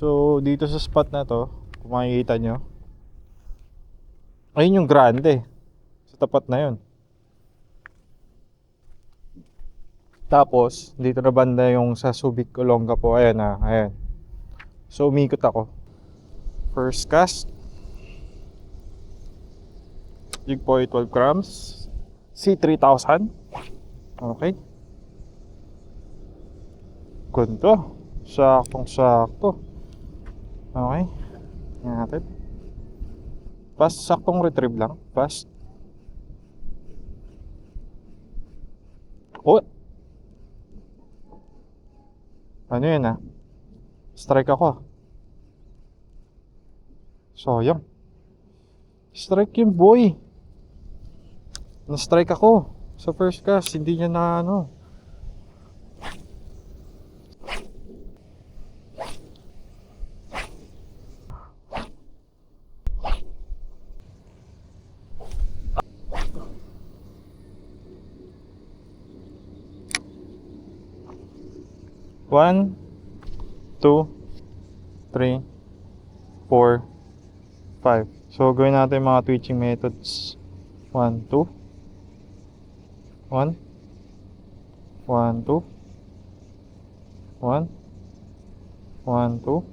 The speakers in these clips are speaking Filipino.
So, dito sa spot na to, kung makikita nyo, ayun yung grande. Sa tapat na yun. Tapos, dito na banda yung sa Subic, Olongapo. Ayan na, ayan. So, umikot ako. First cast. Jig po ay 12 grams. C3000. Okay. Ganito. Saktong-sakto. Okay. Tingnan natin. Fast, saktong retrieve lang. Fast. Oh! Ano yun ah? Strike ako. Sayang. Strike yun boy. Na-strike ako. Sa first cast, hindi niya na ano. One, two, three, 4, 5. So, gawin natin mga twitching methods. 1, 2. 1. 1, 2. 1. 1, 2.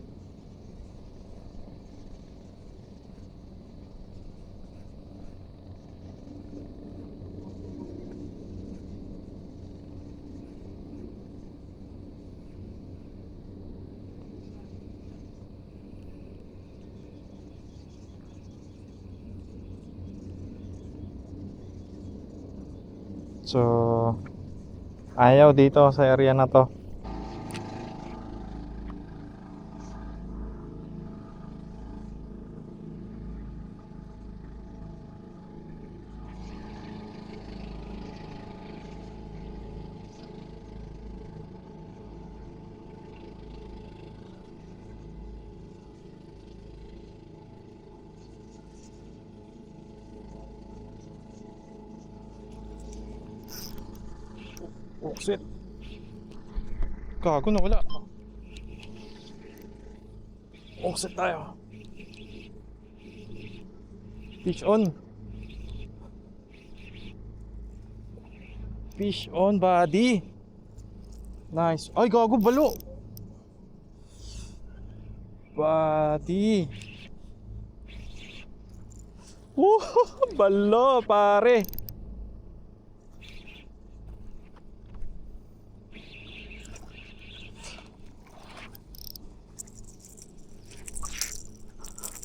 So, ayaw dito sa area na to. Oh shit. Gago na wala. Oh shit tayo. Fish on. Fish on buddy. Nice. Ay gago balo. Buddy. Woo! Balo pare.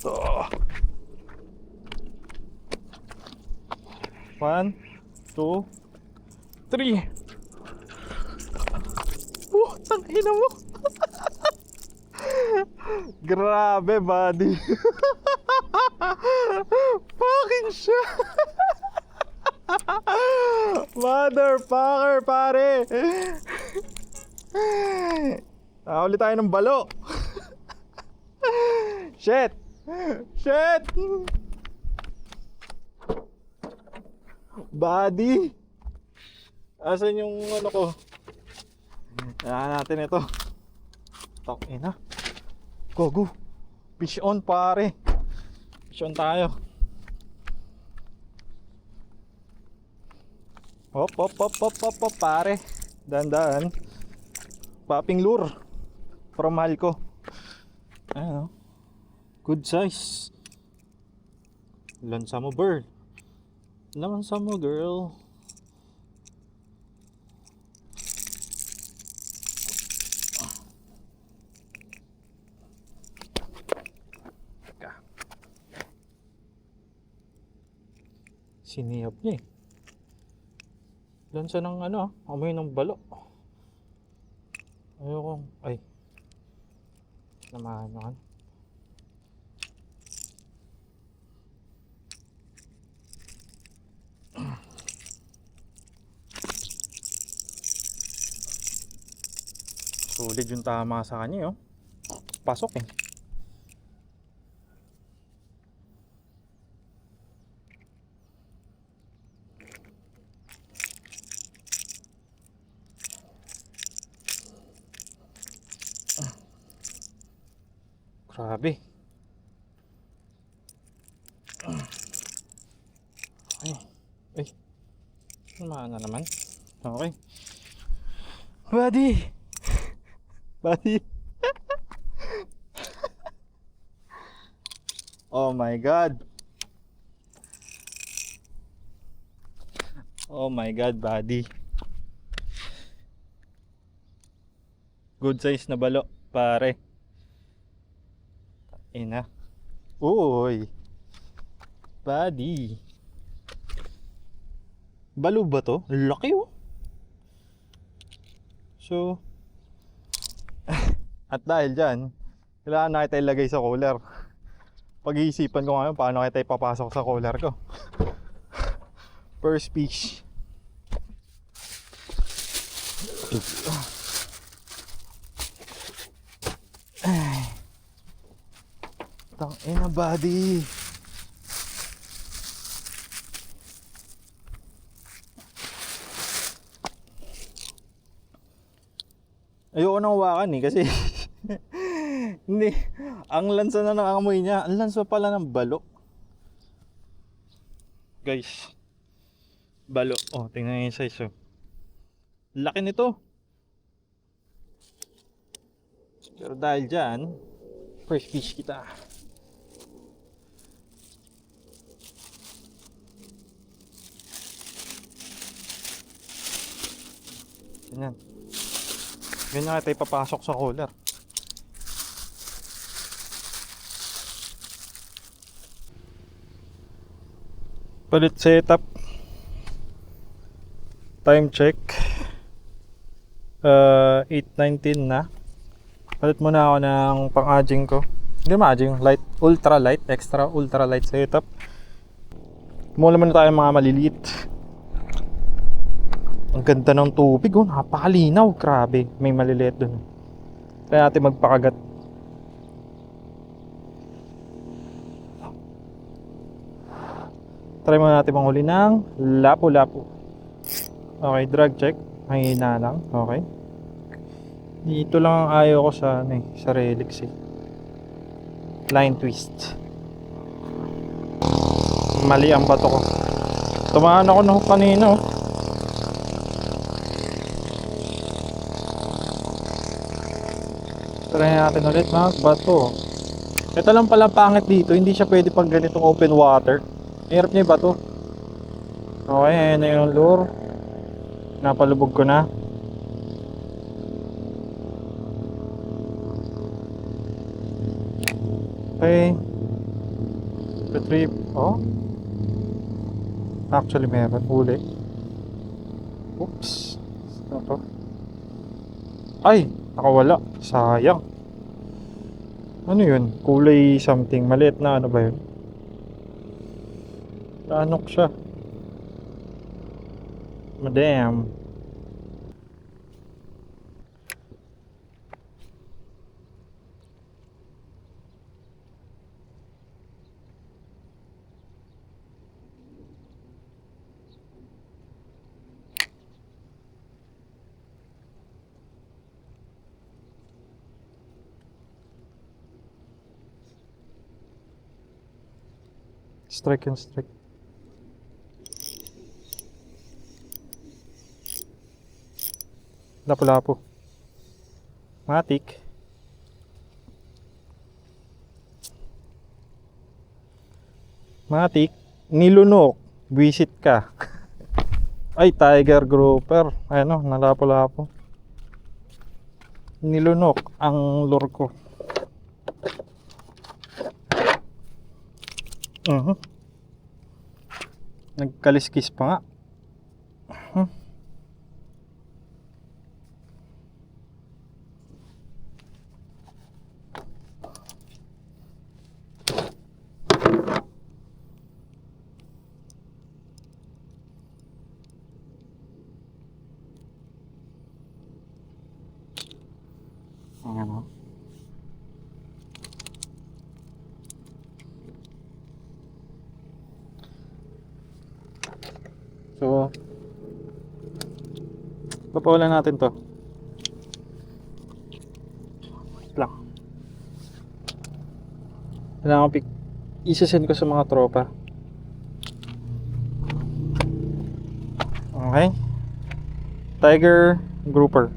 Oh. 1, 2, 3. Tangina mo. Grabe buddy. Fucking shit. Motherfucker pare. Ulit tayo ng balo. Shit. Shit. Buddy. Asan yung ano ko? Ayan natin ito. Tok ina. Gogo. Fish on pare. Fish on tayo. Hop hop hop hop hop hop pare. Dahan-dahan. Popping lure from Malco. Ayan o. Good size. Lansa mo bird. Lansa mo girl. Siniyap niya eh. Lansa ng ano, amoy ng balo. Ayoko. Ay. Namahan naman. Sulit yung tama sa kanya, oh. Pasok eh. Grabe. Ay. Ay. Mana naman. Okay. Buddy. Buddy. Oh my God. Oh my God, buddy. Good size na balo, pare. Ina. Uy. Buddy. Balo ba to? Laki oh. So, at dahil dyan, kailangan na kita ilagay sa cooler. Pag-iisipan ko ngayon paano kita ipapasok sa cooler ko. First fish. Ay. Tangina, buddy. Ayoko nang hawakan kasi hindi, ang lansa na ng amoy niya. Ang lansa pala ng balo. Guys, balo. Oh, tingnan niyo yung size oh. Laki nito. Pero dahil dyan, first fish kita. Ganyan. Ganyan kita ipapasok sa cooler. Palit setup. Time check. 8:19 na. Palit muna ako ng pang-aging ko. Hindi ma-aging, light, ultra light, extra ultra light setup. Mula muna tayo mga maliliit. Ang ganda ng tubig oh, napakalinaw, grabe. May maliliit dun. Kaya natin magpakagat. Try muna natin manghuli ng lapu-lapu. Okay, drag check. Mahina lang, okay. Dito lang ang ayaw ko sa, sa relics eh. Line twist. Mali ang bato ko. Tumaan ako ng kanina oh. Try natin ulit magbato. Ito lang pala pangit dito, hindi siya pwede pag ganitong open water. Hirap niya yung bato. Okay, ayan na yung lure. Napalubog ko na. Okay. Retrieve. Oh. Actually meron. Huli. Oops. Ano to? Ay! Nakawala. Sayang. Ano yun? Kulay something. Maliit na ano ba yun? Anok siya. Madam. Strike and strike. Lapu-lapu. Matik. Matik. Nilunok. Visit ka. Ay, tiger grouper. Ano, nalapu-lapu. Nilunok ang lure ko. Nagkaliskis pa nga. Ano? So, papawalan natin to. Wait lang. Kailangan ko isa-send ko sa mga tropa. Okay. Tiger grouper.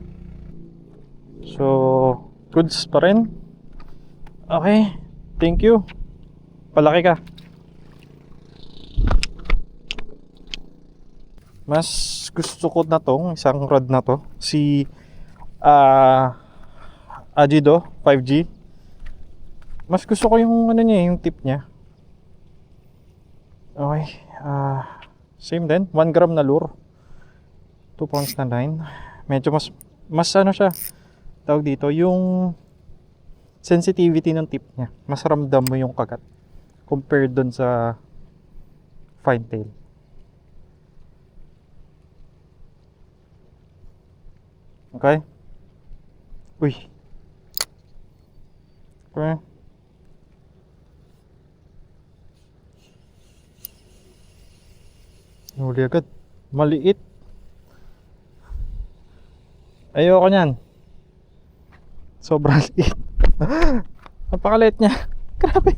So, goods pa rin. Okay. Thank you. Palaki ka. Mas gusto ko na tong isang rod na to. Si Ajido 5G. Mas gusto ko yung ano niya, yung tip niya. Okay. Same din. 1 gram na lure. 2 pounds na line. Medyo mas ano siya. Tawag dito, yung sensitivity ng tip niya. Mas ramdam mo yung kagat compared dun sa fine tail. Okay? Uy. Okay. Huli agad. Maliit. Ayoko niyan. Sobrang liit. Napakaliit niya. Grabe.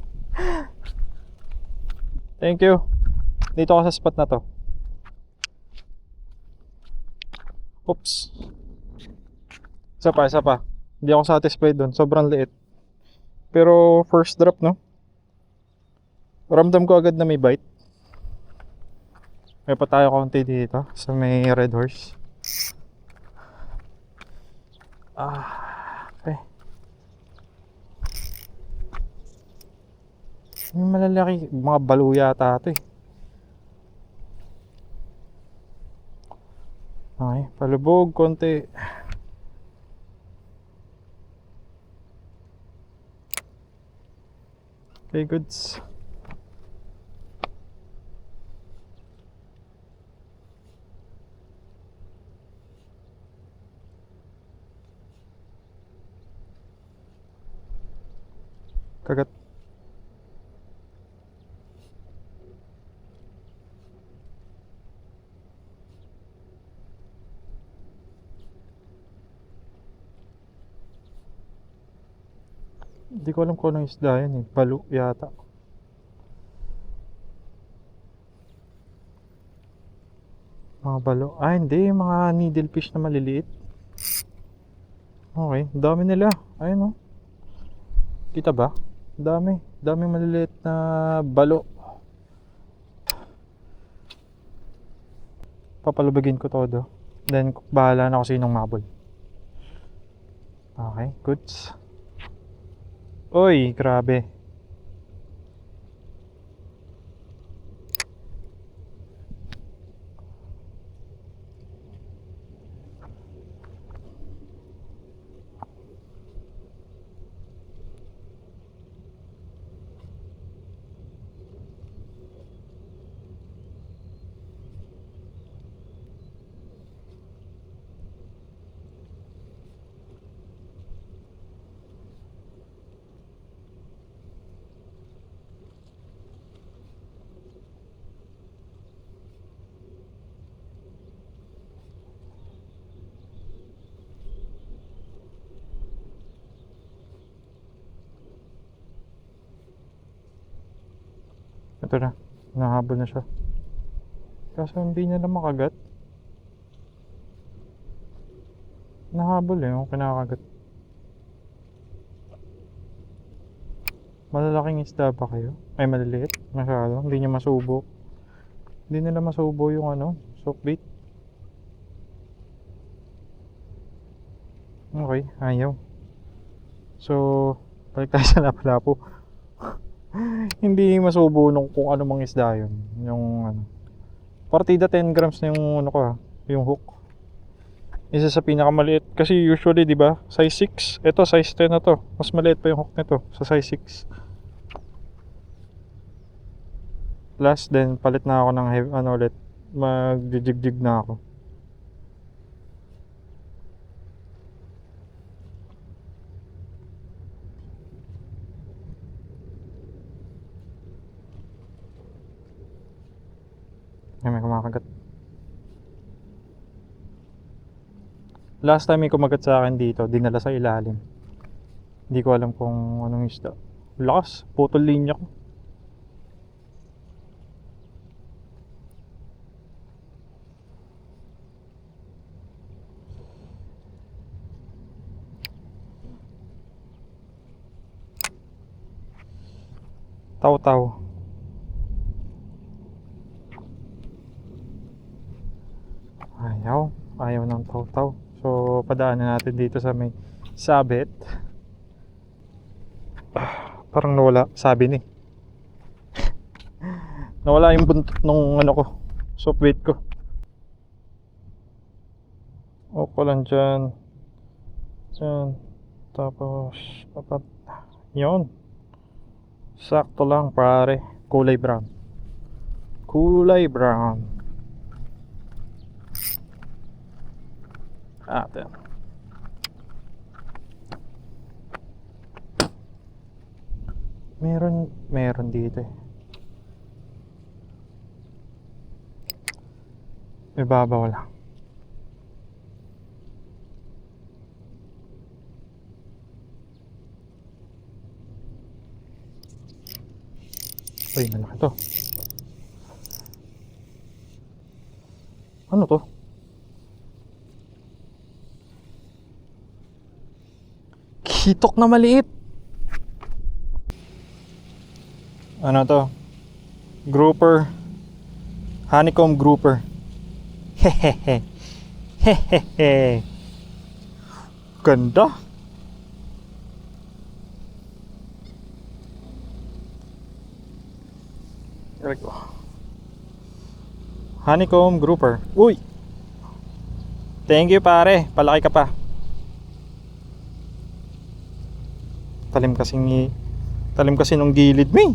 Thank you. Dito ako sa spot na to. Oops. Isa pa. Hindi ako satisfied dun. Sobrang liit. Pero first drop, no? Ramdam ko agad na may bite. May pa tayo konti dito sa may red horse. Okay. May malalaki, mga baluya yata ito eh. Okay, palubog konti. Okay, goods. Kagat. Hindi ko alam kung anong isda yan eh. Balu yata. Mga balo. Hindi. Mga needlefish na maliliit. Okay. Dami nila. Ayun oh. Kita ba? Dami. Daming maliliit na balo. Papalubagin ko todo. Then, bahala na ako sinong mabol. Okay. Goods. Uy, grabe. Ito na. Nahabol na siya. Kaso hindi niya na makagat. Nahabol eh. Yung kinakagat. Malalaking isda ba kayo? Ay, maliliit. Masyado. Hindi niya masubo. Hindi nila masubo yung ano, soak bait. Okay, ayaw. So, balik tayo sa lapu-lapu. Hindi masubo nung kung ano mang isda yun. Yung ano. Partida 10 grams na yung ano ko yung hook. Isa sa pinakamaliit. Kasi usually, di ba, size 6. Ito, size 10 na to. Mas maliit pa yung hook nito sa size 6. Last, then palit na ako ng ano ulit. Mag-jig na ako. Ay, may kumakagat. Last time may kumagat sa akin dito, dinala sa ilalim. Hindi ko alam kung anong isda. Lakas, putol linya ko. Taw-taw. Ayaw ng taw-taw. So, padaanan natin dito sa may sabit. Parang nawala, sabi ni. Nawala yung buntot nung ano ko, soft weight ko. Opo lang dyan. Dyan. Tapos, papat. Yun. Sakto lang, pare. Kulay brown. Kulay brown. Atin. Meron dito eh. May babaw lang. Uy, malaki to. Ano to? Kitok na maliit. Ano to? Grouper. Honeycomb grouper. Hehehe. Hehehe. Ganda. Honeycomb grouper. Uy. Thank you pare. Palaki ka pa. Talim kasi nung gilid mo.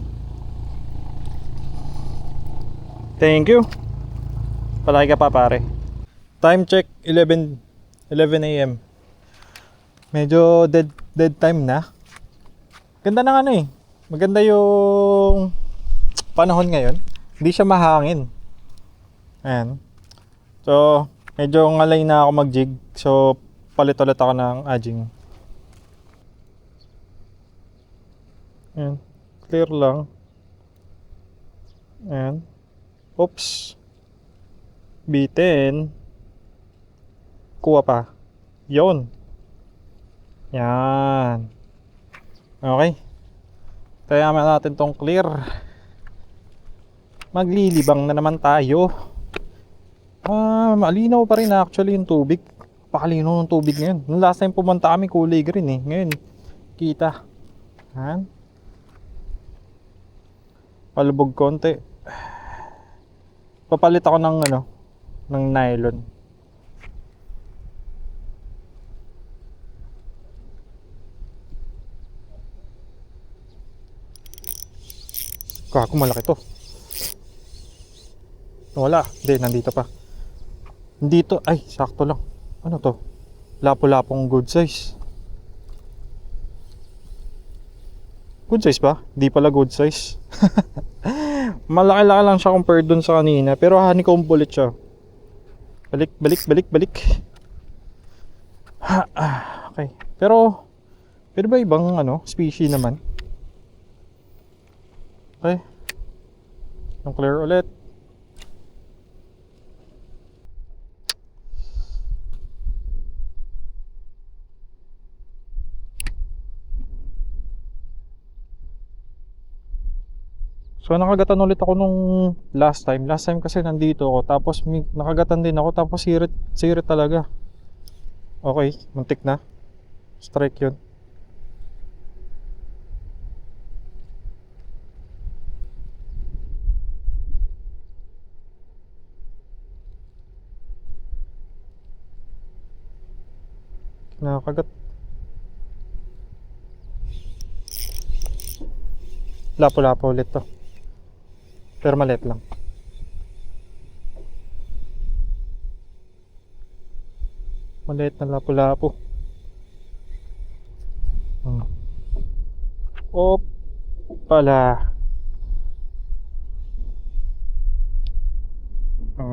Thank you. Palaki ka pa pare. Time check 11 AM. Medyo dead time na. Ganda ng ano eh. Maganda yung panahon ngayon. Hindi siya mahangin. Ayan. So, medyo ngalay na ako mag-jig. So, palit ulit ako ng ajing. Ayan. Clear lang. Ayan. Oops. B10. Kuha pa. Yon. Yan. Okay. Tayaman natin tong clear. Maglilibang na naman tayo. Malinaw pa rin actually yung tubig. Pakalinaw ng tubig ngayon. Nung last time pumunta kami kulay green eh. Ngayon, kita. Yan. Palubog konti. Papalit ako ng ng nylon. Kako malaki to. Wala, hindi, nandito pa. Dito, ay, sakto lang. Ano to? Lapo-lapong good size. Good size ba? Di pala good size. Malaki-laki lang siya compared dun sa kanina. Pero honeycomb ulit siya. Balik. Okay. Pero, pwede ba ibang species naman? Okay. Yung clear ulit. So nakagatan ulit ako nung last time. Last time kasi nandito ako. Tapos nakagatan din ako. Tapos sirit talaga. Okay, muntik na. Strike yun. Nakagat. Lapo-lapo ulit to. Pero maliit lang. Maliit na lapo-lapo. Op pala.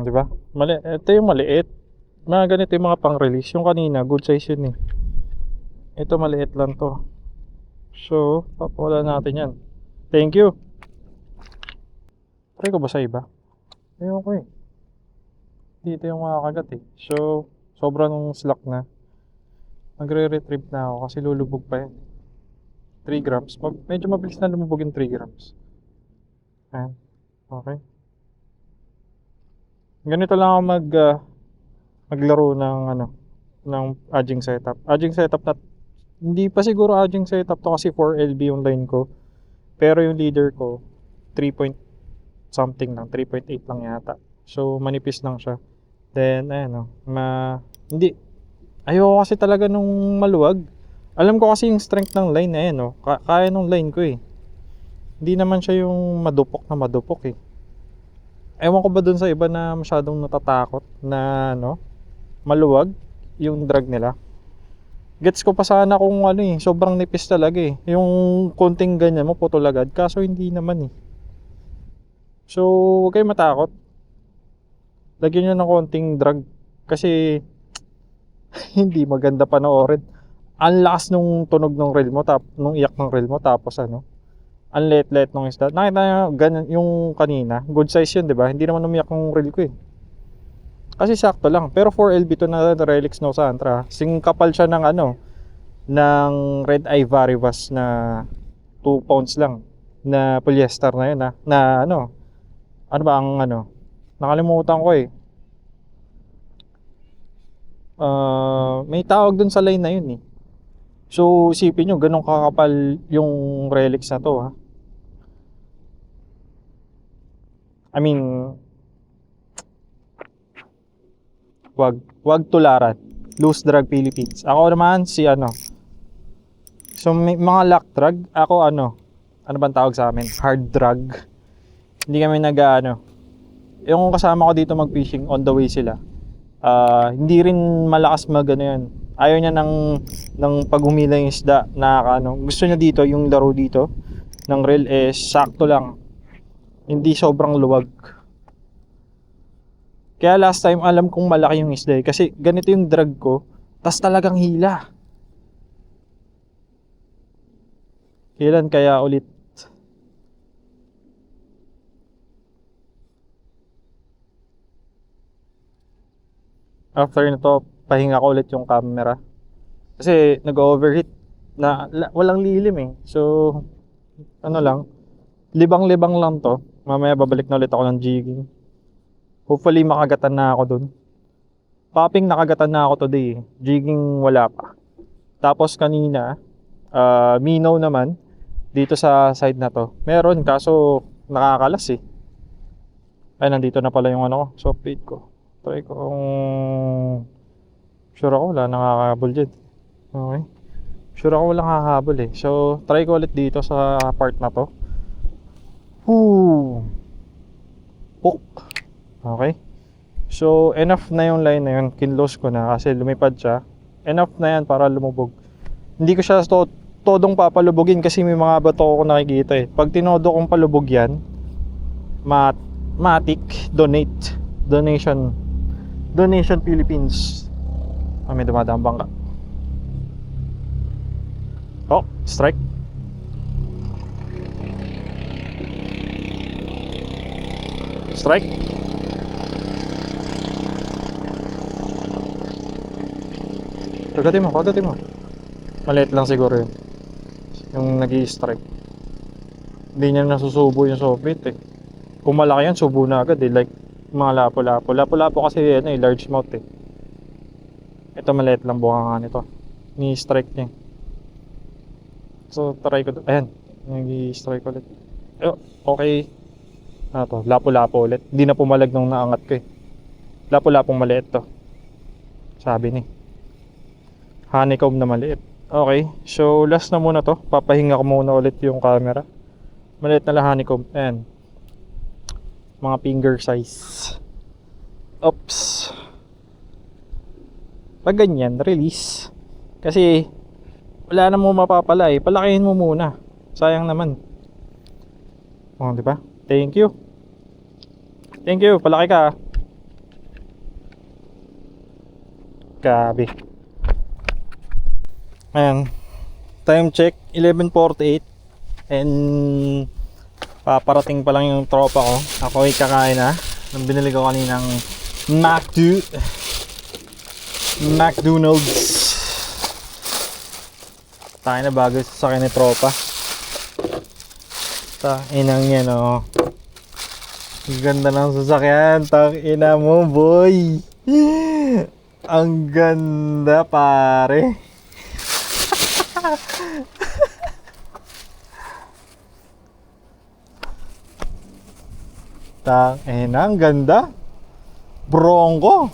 Diba? Ito yung maliit. Mga ganito yung mga pang-release. Yung kanina, good size yun eh. Ito maliit lang to. So, papawala natin yan. Thank you. Try ko ba sa iba? Ayun ko eh. Dito yung makakagat eh. So, sobrang slack na. Magre-retrieve na ako kasi lulubog pa yan. 3 grams. Medyo mabilis na lumubog yung 3 grams. Ayan. Okay. Ganito lang ako maglaro ng ng edging setup. Edging setup na hindi pa siguro edging setup to kasi 4LB yung line ko. Pero yung leader ko 3 point something lang, 3.8 lang yata. So manipis lang siya. Then ayan hindi ayoko kasi talaga nung maluwag. Alam ko kasi yung strength ng line na yan kaya nung line ko eh. Hindi naman siya yung madupok na madupok eh. Ewan ko ba dun sa iba na masyadong natatakot na maluwag yung drag nila. Gets ko pa sana kung sobrang nipis talaga eh. Yung konting ganyan mo putol agad, kaso hindi naman eh. So, huwag kayong matakot. Lagyan nyo ng konting drag kasi hindi maganda panoorin. Ang lakas nung tunog ng reel mo, nung iyak ng reel mo, tapos ang let nung isda. Nakita nyo, ganyan yung kanina. Good size yun, di ba? Hindi naman umiyak yung reel ko eh. Kasi sakto lang. Pero 4LB to na Relix No Santra. Sing kapal siya ng ng Red Eye Varivas na 2 pounds lang. Na polyester na yun na ano ba ang nakalimutan ko eh. May tawag dun sa line na yun eh. So, isipin nyo, ganun kakapal yung Relix na to ha. I mean, wag tularan. Loose Drag Philippines. Ako naman So, may mga lock drag. Ako ano bang tawag sa amin? Hard drag. Hindi kami yung kasama ko dito mag-fishing, on the way sila. Hindi rin malakas yan. Ayaw niya ng paghumila yung isda na gusto niya dito yung laro dito ng reel is sakto lang, hindi sobrang luwag. Kaya last time alam kong malaki yung isda kasi ganito yung drag ko, tas talagang hila. Kailan kaya ulit? After nito, pahinga ko ulit yung camera. Kasi nag-overheat na walang lilim eh. So, libang-libang lang to. Mamaya babalik na ulit ako ng jigging. Hopefully makagatan na ako dun. Popping nakagatan na ako today eh. Jigging wala pa. Tapos kanina, Minnow naman, dito sa side na to. Meron, kaso nakakalas eh. Ay, nandito na pala yung soft bait ko. Try ko kung sure ako wala nakakahabol dyan. Okay. Sure ako walang hahabol eh. So, try ko ulit dito sa part na to. Hook. Okay. So, enough na yung line na yun. Kinlose ko na kasi lumipad siya. Enough na yan para lumubog. Hindi ko siya todong papalubogin kasi may mga bato ko nakikita eh. Pag tinodo kong palubog yan, matik, Donation Philippines. May dumadang bangka. Oh, strike. Strike. Kagatin mo. Maliit lang siguro yun. Yung nag-i-strike. Hindi niya nasusubo yung soft bait eh. Kung malaki yan, subo na agad eh. Like mga lapo-lapo. Lapo-lapo kasi large mouth eh. Ito maliit lang bunga nga nito. Ni-strike niya. So, try ko. Ayan. Nag-i-strike ulit. Okay. Lapo-lapo ulit. Hindi na pumalag nung naangat ko eh. Lapo-lapong maliit to. Sabi ni. Honeycomb na maliit. Okay. So, last na muna to. Papahinga ko muna ulit yung camera. Maliit na lang honeycomb. Ayan. Mga finger size. Oops. Pag ganyan, release. Kasi wala na mo mapapala eh. Palakihin mo muna. Sayang naman. Di ba? Thank you. Palaki ka. Gabi. Ayan. Time check 11:48 and paparating pa lang yung tropa ko. Ako ay kakain na nang binili ko kaninang McDonald's. Tayo na bago sa akin ni tropa. Inang yan oh. Ang ganda ng sasakyan. Ina mo boy. Ang ganda pare. Ang ganda. Bronco.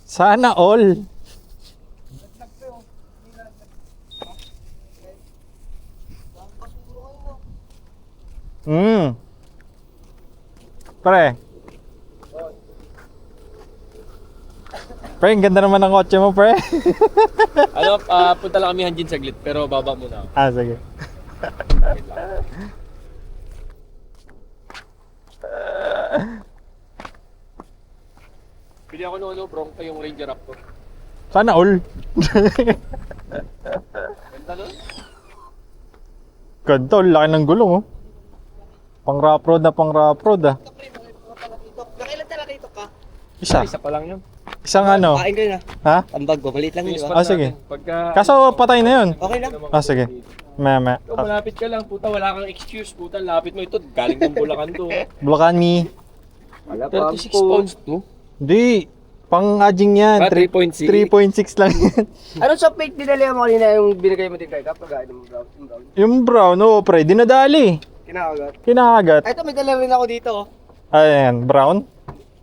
Sana all. Pre. Pre, ang ganda naman ng kotse mo, pre. Punta lang kami Hanjin saglit, pero baba muna ako. Sige. Pili ako noon, Bronco yung Ranger Raptor. Sana all. Ganda nun? Ganda, laki ng gulong oh. Pang rough road ah. Nakailan talaga ito ka? Isa. Isa pa lang yun. Isang ano? Kain kayo na. Ha? Tambag ko, maliit lang yun, di ba? Sige. Pagka... Kaso patay na yun. Okay lang. Sige. Meme. Ikaw, malapit ka lang, puta, wala kang excuse, puta, lapit mo ito, galing ng Bulacan to. Bulkani. 36 pounds to? Hindi. Pang-aging yan. 3.6. 3.6 lang yan. Ano sa fake dinali mo kanina yung binigay mo din kay Kap? Pagkain mo brown. Yung brown, oh, pre. Dinadali. Kinakagat. Kinakagat. Ay, ito may dala rin ako dito. Ayan, brown.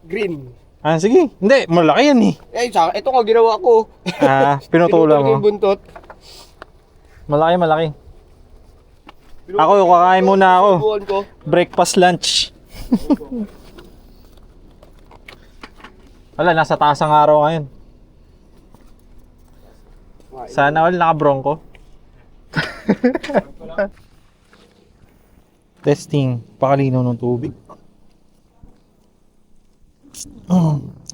Green. Sige. Hindi, malaki yan eh. Ay, ito nga ginawa ko. Pinutulan Pinutol ko mo. yung buntot. Malaki. Ako, kakain muna ako. Subukan ko. Breakfast, lunch. Wala, nasa taas ang araw ngayon. Sana all naka-bronco. Testing. Pakalinaw ng tubig.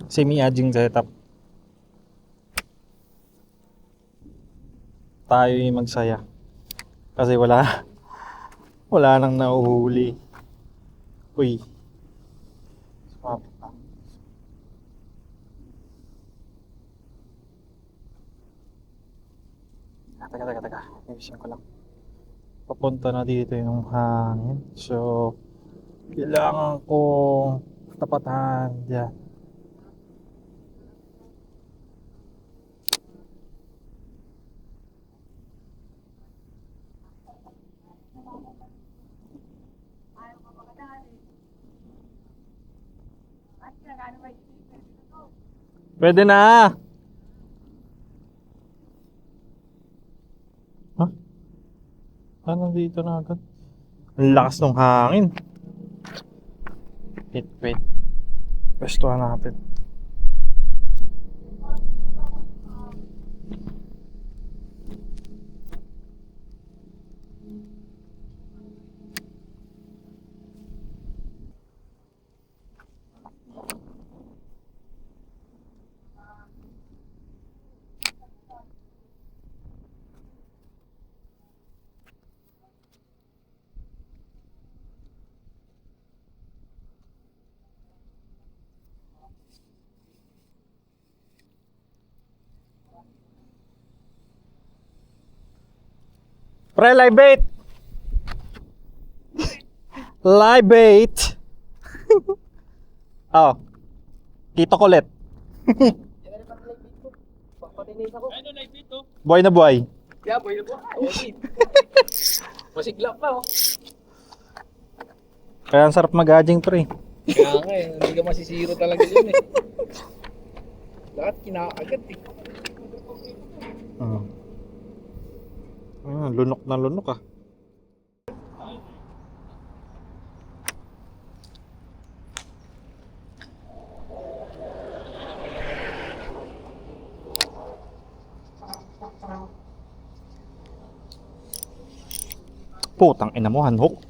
Semi-aging setup. Tayo yung magsaya. Kasi wala nang nauhuli. Uy. Sumapit pa. Teka. Ayusin ko lang. Papunta na dito yung hangin. So, kailangan kong tapatan dyan. Pwede na! Dito na agad. Ang lakas ng hangin. Wait. Pwestuhan natin. Pre, live bait! Live bait! Oh. Kito ko ulit. Ano, live dito? Buhay na buhay. Yeah, boy na po. Masigla pa, oh. Kaya ang sarap mag-aging pre. Kaya nga eh, hindi ka masisiro talaga yun eh. Lahat kinakagat eh. Lunok na lunok ah. Putang ina mo, hanhok.